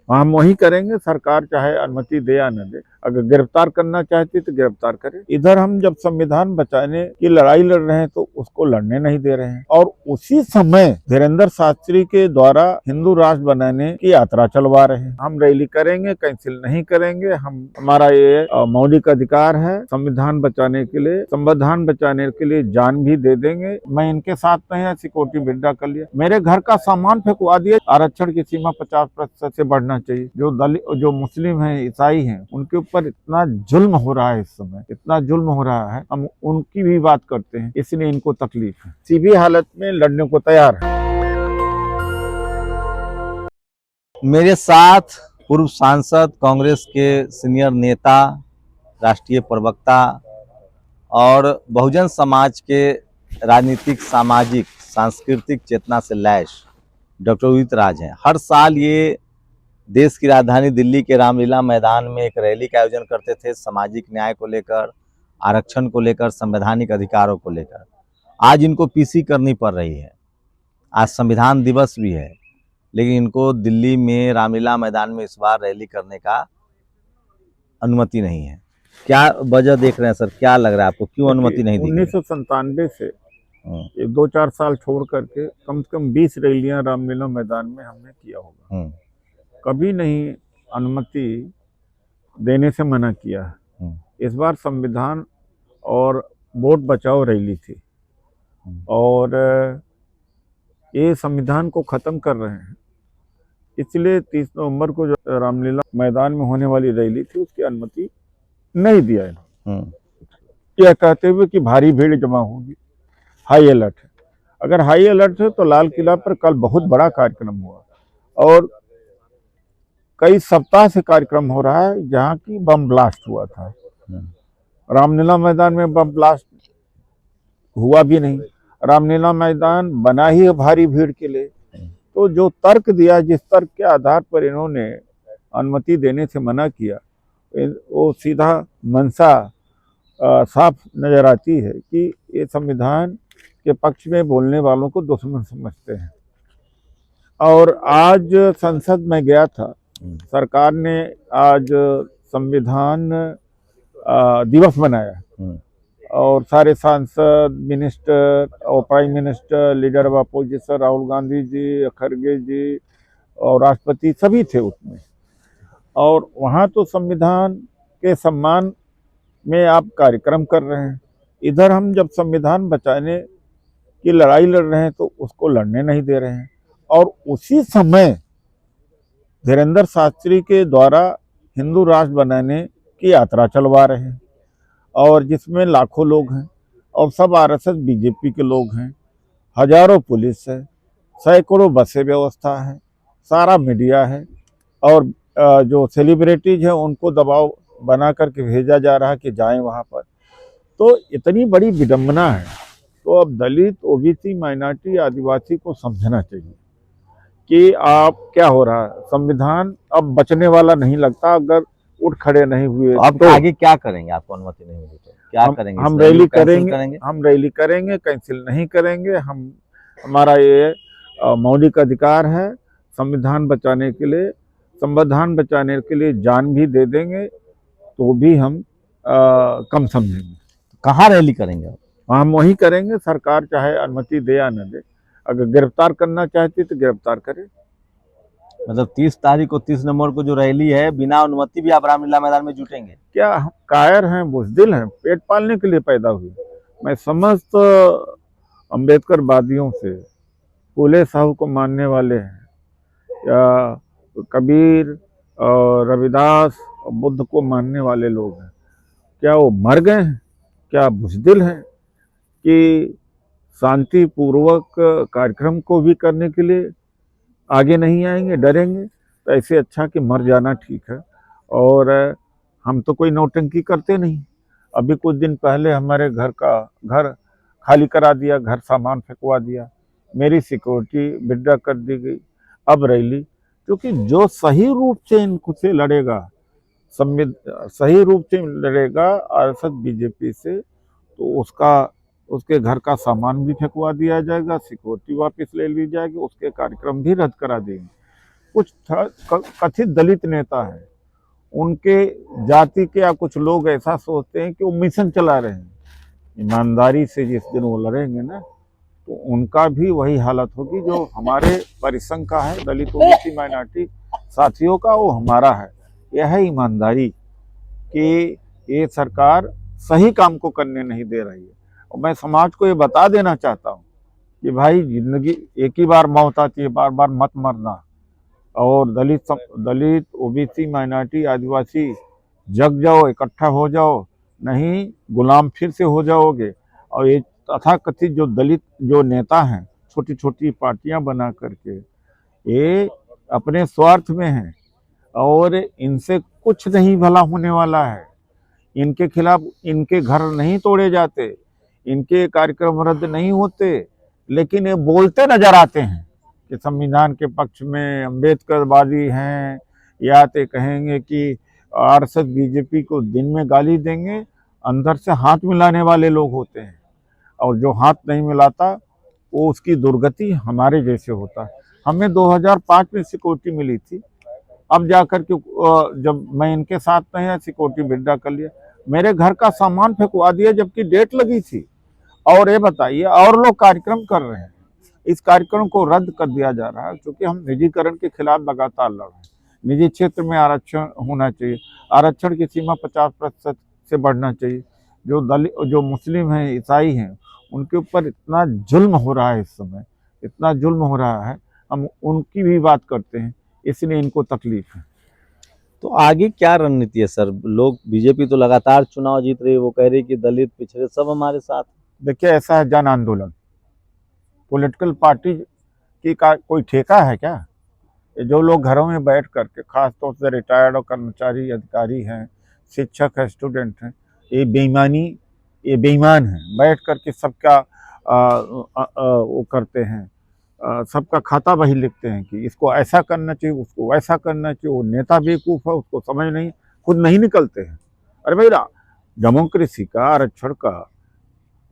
हम वही करेंगे, सरकार चाहे अनुमति दे या न दे। अगर गिरफ्तार करना चाहती तो गिरफ्तार करे। इधर हम जब संविधान बचाने की लड़ाई लड़ रहे हैं तो उसको लड़ने नहीं दे रहे हैं, और उसी समय धीरेन्द्र शास्त्री के द्वारा हिंदू राष्ट्र बनाने की यात्रा चलवा रहे हैं। हम रैली करेंगे, कैंसिल नहीं करेंगे। हमारा ये मौलिक अधिकार है संविधान बचाने के लिए, संविधान बचाने के लिए जान भी दे देंगे। मैं इनके साथ नहीं है, सिक्योरिटी विड्रॉ कर लिया, मेरे घर का सामान फेंकवा दिया। आरक्षण की सीमा 50% से बढ़ना चाहिए। जो दलित, जो मुस्लिम हैं, ईसाई हैं, उनके ऊपर इतना जुल्म हो रहा है, इस समय इतना जुल्म हो रहा है, हम उनकी भी बात करते हैं, इसलिए इनको तकलीफ है। किसी भी हालत में लड़ने को तैयार है। मेरे साथ पूर्व सांसद, कांग्रेस के सीनियर नेता, राष्ट्रीय प्रवक्ता और बहुजन समाज के राजनीतिक, सामाजिक, सांस्कृतिक चेतना से लैस डॉक्टर उदित राज हैं। हर साल ये देश की राजधानी दिल्ली के रामलीला मैदान में एक रैली का आयोजन करते थे, सामाजिक न्याय को लेकर, आरक्षण को लेकर, संवैधानिक अधिकारों को लेकर। आज इनको पीसी करनी पड़ रही है। आज संविधान दिवस भी है, लेकिन इनको दिल्ली में रामलीला मैदान में इस बार रैली करने का अनुमति नहीं है। क्या वजह देख रहे हैं सर? क्या लग रहा है आपको, क्यों अनुमति नहीं दी? 1997 से ये 2-4 साल छोड़ करके कम से कम 20 रैलियां रामलीला मैदान में हमने किया होगा। कभी नहीं अनुमति देने से मना किया है। इस बार संविधान और वोट बचाओ रैली थी, और ये संविधान को खत्म कर रहे हैं, इसलिए 30 नवंबर को जो रामलीला मैदान में होने वाली रैली थी उसकी अनुमति नहीं दिया है। यह कहते हुए कि भारी भीड़ जमा होगी, हाई अलर्ट है। अगर हाई अलर्ट है तो लाल किला पर कल बहुत बड़ा कार्यक्रम हुआ, और कई सप्ताह से कार्यक्रम हो रहा है जहां की बम ब्लास्ट हुआ था। रामलीला मैदान में बम ब्लास्ट हुआ भी नहीं। रामलीला मैदान बना ही है भारी भीड़ के लिए। तो जो तर्क दिया, जिस तर्क के आधार पर इन्होंने अनुमति देने से मना किया, वो सीधा मंशा साफ नजर आती है कि ये संविधान के पक्ष में बोलने वालों को दुश्मन समझते हैं। और आज संसद में गया था, सरकार ने आज संविधान दिवस मनाया, और सारे सांसद, मिनिस्टर और prime minister, leader of opposition Rahul Gandhi ji, खड़गे जी और राष्ट्रपति सभी थे उसमें। और वहाँ तो संविधान के सम्मान में आप कार्यक्रम कर रहे हैं, इधर हम जब संविधान बचाने की लड़ाई लड़ रहे हैं तो उसको लड़ने नहीं दे रहे हैं। और उसी समय धीरेन्द्र शास्त्री के द्वारा हिंदू राष्ट्र बनाने की यात्रा चलवा रहे हैं, और जिसमें लाखों लोग हैं, और सब आरएसएस बीजेपी के लोग हैं, हजारों पुलिस है, सैकड़ों बसें व्यवस्था है, सारा मीडिया है, और जो सेलिब्रिटीज हैं उनको दबाव बना करके भेजा जा रहा है कि जाएं वहाँ पर। तो इतनी बड़ी विडंबना है। तो अब दलित, ओबीसी, माइनॉरिटी, आदिवासी को समझना चाहिए कि आप क्या हो रहा है। संविधान अब बचने वाला नहीं लगता अगर उठ खड़े नहीं हुए। आप तो आगे क्या करेंगे? आपको अनुमति नहीं मिली तो क्या करेंगे? हम रैली करेंगे, हम रैली करेंगे, कैंसिल नहीं करेंगे। हमारा ये मौलिक अधिकार है संविधान बचाने के लिए, संविधान बचाने के लिए जान भी दे देंगे, तो भी हम कम समझेंगे। कहाँ रैली करेंगे? हम वही करेंगे, सरकार चाहे अनुमति दे या न दे। अगर गिरफ्तार करना चाहती तो गिरफ्तार करे। मतलब 30 तारीख को, 30 नवंबर को जो रैली है, बिना अनुमति भी आप रामलीला मैदान में जुटेंगे? क्या हम कायर हैं, बुज़दिल हैं? पेट पालने के लिए पैदा हुए। मैं समस्त अम्बेडकर वादियों से, फूले साहू को मानने वाले हैं, या कबीर और रविदास और बुद्ध को मानने वाले लोग हैं, क्या वो मर गए हैं? क्या बुज़दिल हैं कि शांतिपूर्वक कार्यक्रम को भी करने के लिए आगे नहीं आएंगे, डरेंगे? तो ऐसे अच्छा कि मर जाना ठीक है। और हम तो कोई नौटंकी करते नहीं। अभी कुछ दिन पहले हमारे घर खाली करा दिया, घर सामान फेंकवा दिया, मेरी सिक्योरिटी विड्रॉ कर दी गई। अब रैली, क्योंकि जो सही रूप से इनसे लड़ेगा, सही रूप से लड़ेगा आरएसएस बीजेपी से, तो उसके घर का सामान भी फेंकवा दिया जाएगा, सिक्योरिटी वापस ले ली जाएगी, उसके कार्यक्रम भी रद्द करा देंगे। कुछ कथित दलित नेता हैं, उनके जाति के या कुछ लोग ऐसा सोचते हैं कि वो मिशन चला रहे हैं। ईमानदारी से जिस दिन वो लड़ेंगे ना, तो उनका भी वही हालत होगी जो हमारे परिसंघ का है, दलित ओबीसी माइनॉरिटी साथियों का, वो हमारा है। यह है ईमानदारी कि ये सरकार सही काम को करने नहीं दे रही है। और मैं समाज को ये बता देना चाहता हूँ कि भाई जिंदगी एक ही बार मौत आती है, बार बार मत मरना। और दलित ओबीसी माइनॉरिटी आदिवासी जग जाओ, इकट्ठा हो जाओ, नहीं गुलाम फिर से हो जाओगे। और ये तथाकथित जो दलित जो नेता हैं, छोटी छोटी पार्टियां बना करके, ये अपने स्वार्थ में हैं और इनसे कुछ नहीं भला होने वाला है। इनके खिलाफ इनके घर नहीं तोड़े जाते, इनके कार्यक्रम रद्द नहीं होते, लेकिन ये बोलते नजर आते हैं कि संविधान के पक्ष में अम्बेडकरवादी हैं, या तो कहेंगे कि आरएसएस बीजेपी को दिन में गाली देंगे, अंदर से हाथ मिलाने वाले लोग होते हैं। और जो हाथ नहीं मिलाता वो उसकी दुर्गति हमारे जैसे होता है। हमें 2005 में सिक्योरिटी मिली थी, अब जाकर के जब मैं इनके साथ नहीं सिक्योरिटी विड्रॉ कर लिया, मेरे घर का सामान फेंकवा दिया जबकि डेट लगी थी। और ये बताइए, और लोग कार्यक्रम कर रहे हैं, इस कार्यक्रम को रद्द कर दिया जा रहा है क्योंकि हम निजीकरण के खिलाफ लगातार लड़ रहे हैं। निजी क्षेत्र में आरक्षण होना चाहिए, आरक्षण की सीमा 50% से बढ़ना चाहिए। जो मुस्लिम हैं, ईसाई हैं, उनके ऊपर इतना जुल्म हो रहा है इस समय, इतना जुल्म हो रहा है, हम उनकी भी बात करते हैं, इसलिए इनको तकलीफ है। तो आगे क्या रणनीति है सर? लोग बीजेपी तो लगातार चुनाव जीत रही है, वो कह रही है कि दलित पिछड़े सब हमारे साथ। देखिए, ऐसा है जन आंदोलन, पॉलिटिकल पार्टी की का कोई ठेका है क्या? ये जो लोग घरों में बैठ करके, खासतौर से रिटायर्ड और कर्मचारी अधिकारी हैं, शिक्षक है, स्टूडेंट हैं, ये बेईमान हैं, बैठ करके सबका वो करते हैं, सबका खाता वही लिखते हैं कि इसको ऐसा करना चाहिए, उसको वैसा करना चाहिए। वो नेता बेवकूफ़ है, उसको समझ नहीं, खुद नहीं निकलते हैं। अरे भाई, डेमोक्रेसी का, आरक्षण का,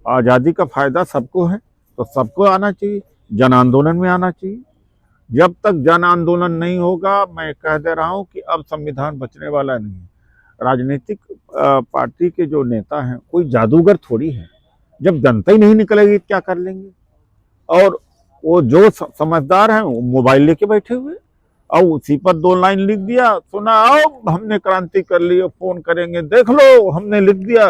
आज़ादी का फायदा सबको है, तो सबको आना चाहिए, जन आंदोलन में आना चाहिए। जब तक जन आंदोलन नहीं होगा, मैं कह दे रहा हूँ कि अब संविधान बचने वाला नहीं है। राजनीतिक पार्टी के जो नेता हैं कोई जादूगर थोड़ी है, जब जनता ही नहीं निकलेगी क्या कर लेंगे। और वो जो समझदार हैं वो मोबाइल लेके बैठे हुए, और उसी पर 2 लाइन लिख दिया, सुना आओ हमने क्रांति कर ली, फोन करेंगे देख लो हमने लिख दिया।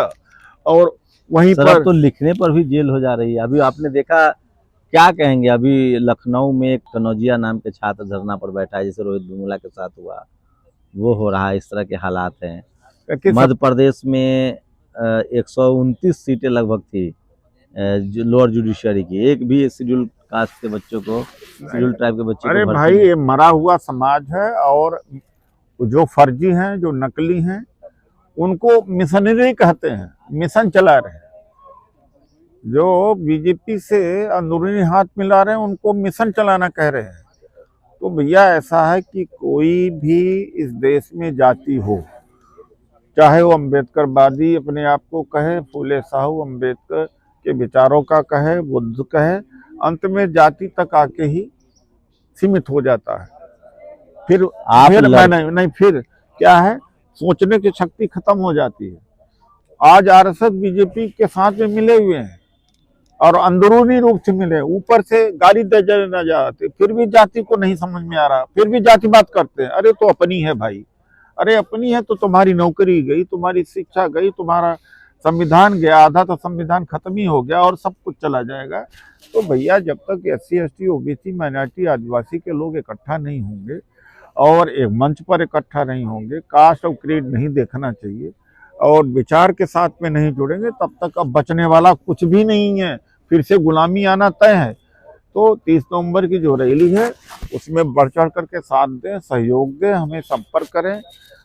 और वहीं पर तो लिखने पर भी जेल हो जा रही है। अभी आपने देखा, क्या कहेंगे? अभी लखनऊ में एक कनौजिया नाम के छात्र धरना पर बैठा है, जैसे रोहित वेमुला के साथ हुआ, वो हो रहा है, इस तरह के हालात हैं। मध्य प्रदेश में 129 सीटें लगभग थी जो लोअर जुडिशरी की, एक भी शेड्यूल कास्ट के बच्चों को, शेड्यूल ट्राइब के बच्चों को। अरे भाई, ये मरा हुआ समाज है, और जो फर्जी हैं, जो नकली हैं, उनको मिशनरी कहते हैं, मिशन चला रहे हैं। जो बीजेपी से अंदरूनी हाथ मिला रहे हैं उनको मिशन चलाना कह रहे हैं। तो भैया, ऐसा है कि कोई भी इस देश में जाति हो, चाहे वो अम्बेडकरवादी अपने आप को कहे, फूले साहू अम्बेडकर के विचारों का कहे, बुद्ध कहे, अंत में जाति तक आके ही सीमित हो जाता है। फिर क्या है, सोचने की शक्ति खत्म हो जाती है। आज आरएसएस बीजेपी के साथ में मिले हुए हैं और अंदरूनी रूप से मिले, ऊपर से गाली दे जाते, फिर भी जाति को नहीं समझ में आ रहा, फिर भी जाति बात करते हैं। अरे तो अपनी है भाई, अरे अपनी है तो तुम्हारी नौकरी गई, तुम्हारी शिक्षा गई, तुम्हारा संविधान गया, आधा तो संविधान खत्म ही हो गया और सब कुछ चला जाएगा। तो भैया, जब तक SC ST OBC माइनॉरिटी आदिवासी के लोग इकट्ठा नहीं होंगे और एक मंच पर इकट्ठा नहीं होंगे, कास्ट और क्रीड नहीं देखना चाहिए और विचार के साथ में नहीं जुड़ेंगे, तब तक अब बचने वाला कुछ भी नहीं है। फिर से गुलामी आना तय है। तो 30 नवंबर की जो रैली है उसमें बढ़ चढ़ करके साथ दें, सहयोग दें, हमें संपर्क करें,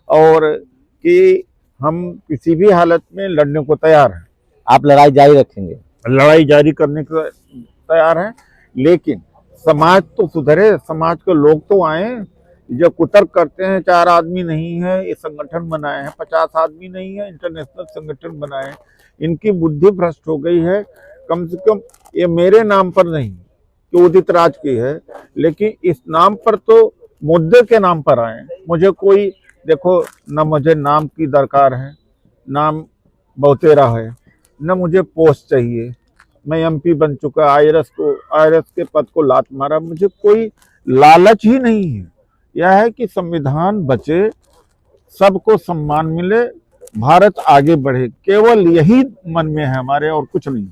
और कि हम किसी भी हालत में लड़ने को तैयार हैं। आप लड़ाई जारी रखेंगे? लड़ाई जारी करने को तैयार हैं, लेकिन समाज तो सुधरे, समाज के लोग तो आए। जो कुतर्क करते हैं, 4 आदमी नहीं है ये संगठन बनाए हैं, 50 आदमी नहीं है इंटरनेशनल संगठन बनाए हैं, इनकी बुद्धि भ्रष्ट हो गई है। कम से कम ये मेरे नाम पर नहीं कि उदित राज की है, लेकिन इस नाम पर तो मुद्दे के नाम पर आए। मुझे कोई, देखो, न मुझे नाम की दरकार है, नाम बहुतेरा है, न मुझे पोस्ट चाहिए। मैं एमपी बन चुका, आईआरएस के पद को लात मारा, मुझे कोई लालच ही नहीं है। यह है कि संविधान बचे, सबको सम्मान मिले, भारत आगे बढ़े, केवल यही मन में है हमारे, और कुछ नहीं।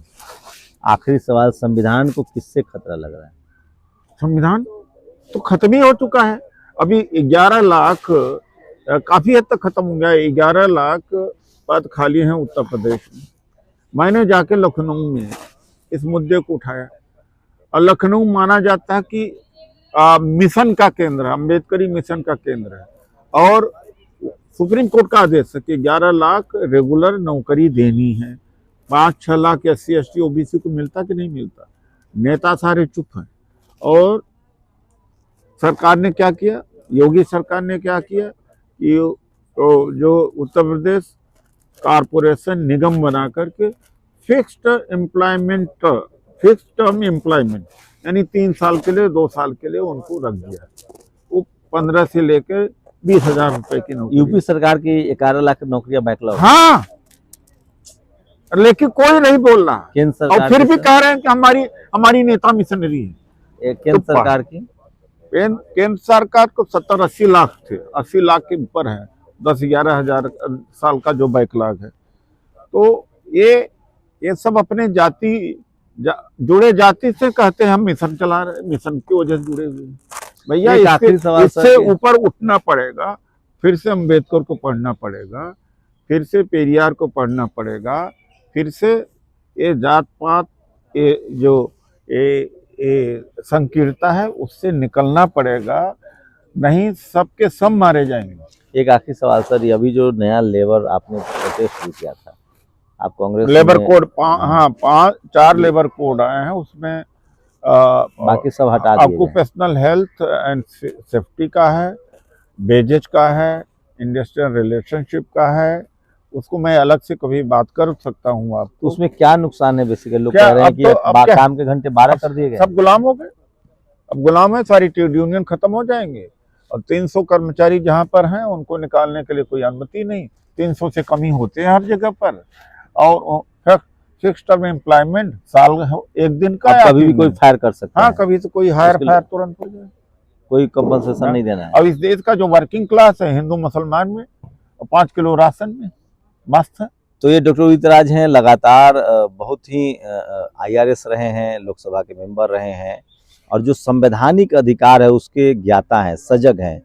आखिरी सवाल, संविधान को किससे खतरा लग रहा है? संविधान तो खत्म ही हो चुका है। अभी 11 लाख काफी हद तक खत्म हो गया। 11 लाख पद खाली हैं उत्तर प्रदेश में। मैंने जाके लखनऊ में इस मुद्दे को उठाया, और लखनऊ माना जाता है कि मिशन का केंद्र है, अम्बेडकरी मिशन का केंद्र है, और सुप्रीम कोर्ट का आदेश है कि 11 लाख रेगुलर नौकरी देनी है। 5-6 लाख SC ST OBC को मिलता कि नहीं मिलता? नेता सारे चुप हैं। और सरकार ने क्या किया, योगी सरकार ने क्या किया कि जो उत्तर प्रदेश कारपोरेशन निगम बना करके फिक्स्ड टर्म एम्प्लॉयमेंट, यानी 3 साल के लिए, 2 साल के लिए उनको रख दिया। वो 15 से लेकर 20,000 रुपए की नौकरी। यूपी सरकार की 11 लाख नौकरियां बैकलॉग। हाँ, लेकिन कोई नहीं बोल रहा, केंद्र सरकार और फिर भी कह रहे हैं कि हमारी नेता मिशनरी है। केंद्र सरकार की, केंद्र सरकार को 70-80 लाख थे, 80 लाख के ऊपर है। 10-11 हजार साल का जो बैकलॉग है। तो ये सब अपने जुड़े जाति से कहते हैं हम मिशन चला रहे, मिशन की वजह से जुड़े हुए हैं। भैया इससे ऊपर उठना पड़ेगा। फिर से अम्बेडकर को पढ़ना पड़ेगा, फिर से पेरियार को पढ़ना पड़ेगा, फिर से ये जात पात, ये जो संकीर्णता है, उससे निकलना पड़ेगा, नहीं सबके सब मारे जाएंगे। एक आखिरी सवाल सर, ये अभी जो नया लेबर आपने प्रोटेस्ट शुरू किया था, आप कांग्रेस लेबर कोड, हाँ 4 लेबर कोड आए हैं, उसमें बाकी सब हटा दिए। ऑक्यूपेशनल हेल्थ एंड सेफ्टी का है, वेजेज का है, इंडस्ट्रियल रिलेशनशिप का है। उसको मैं अलग से कभी बात कर सकता हूँ आपको। तो उसमें क्या नुकसान है? बेसिकली लोग कह रहे हैं कि काम के घंटे 12 कर दिए गए, सब गुलाम हो गए। अब गुलाम है, सारी ट्रेड यूनियन खत्म हो जाएंगे, और 300 कर्मचारी जहाँ पर हैं उनको निकालने के लिए कोई अनुमति नहीं। 300 से कम ही होते हैं हर जगह पर। और फिक्स टर्म एम्प्लॉयमेंट साल 1 दिन का, कभी भी कोई फायर कर सकता है। हाँ, कभी तो कोई हायर फायर तुरंत हो जाए, कोई कंपनसेशन नहीं देना है। और इस देश का जो वर्किंग क्लास है, हिंदू मुसलमान में, 5 किलो राशन में मस्त है। तो ये डॉक्टर उदित राज हैं, लगातार बहुत ही IRS रहे हैं, लोकसभा के मेंबर रहे हैं, और जो संवैधानिक अधिकार है उसके ज्ञाता हैं, सजग हैं।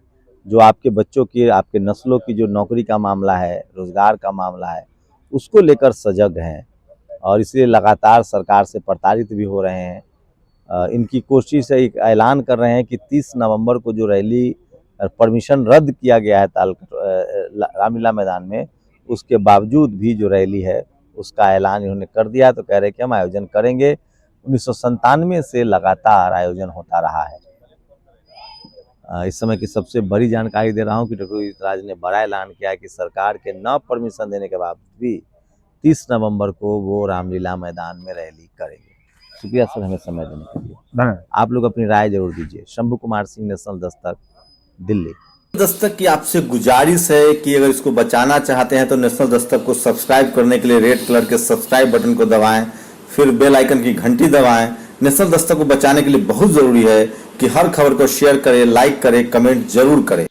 जो आपके बच्चों की, आपके नस्लों की जो नौकरी का मामला है, रोजगार का मामला है, उसको लेकर सजग हैं, और इसलिए लगातार सरकार से प्रताड़ित भी हो रहे हैं। इनकी कोशिश है, एक ऐलान कर रहे हैं कि 30 नवंबर को जो रैली परमिशन रद्द किया गया है रामलीला मैदान में, उसके बावजूद भी जो रैली है उसका ऐलान इन्होंने कर दिया। तो कह रहे हैं कि हम आयोजन करेंगे। 1997 से लगातार आयोजन होता रहा है। इस समय की सबसे बड़ी जानकारी दे रहा हूं कि डॉक्टर उदित राज ने बड़ा ऐलान किया है कि सरकार के न परमिशन देने के बावजूद भी 30 नवंबर को वो रामलीला मैदान में रैली करेंगे। शुक्रिया सर, हमें समय देने के लिए। आप लोग अपनी राय जरूर दीजिए। शंभू कुमार सिंह, नेशनल दस्तक, दिल्ली। दस्तक की आपसे गुजारिश है कि अगर इसको बचाना चाहते हैं तो नेशनल दस्तक को सब्सक्राइब करने के लिए रेड कलर के सब्सक्राइब बटन को दबाएं, फिर बेल आइकन की घंटी दबाएं। नेशनल दस्तक को बचाने के लिए बहुत जरूरी है कि हर खबर को शेयर करें, लाइक करें, कमेंट जरूर करें।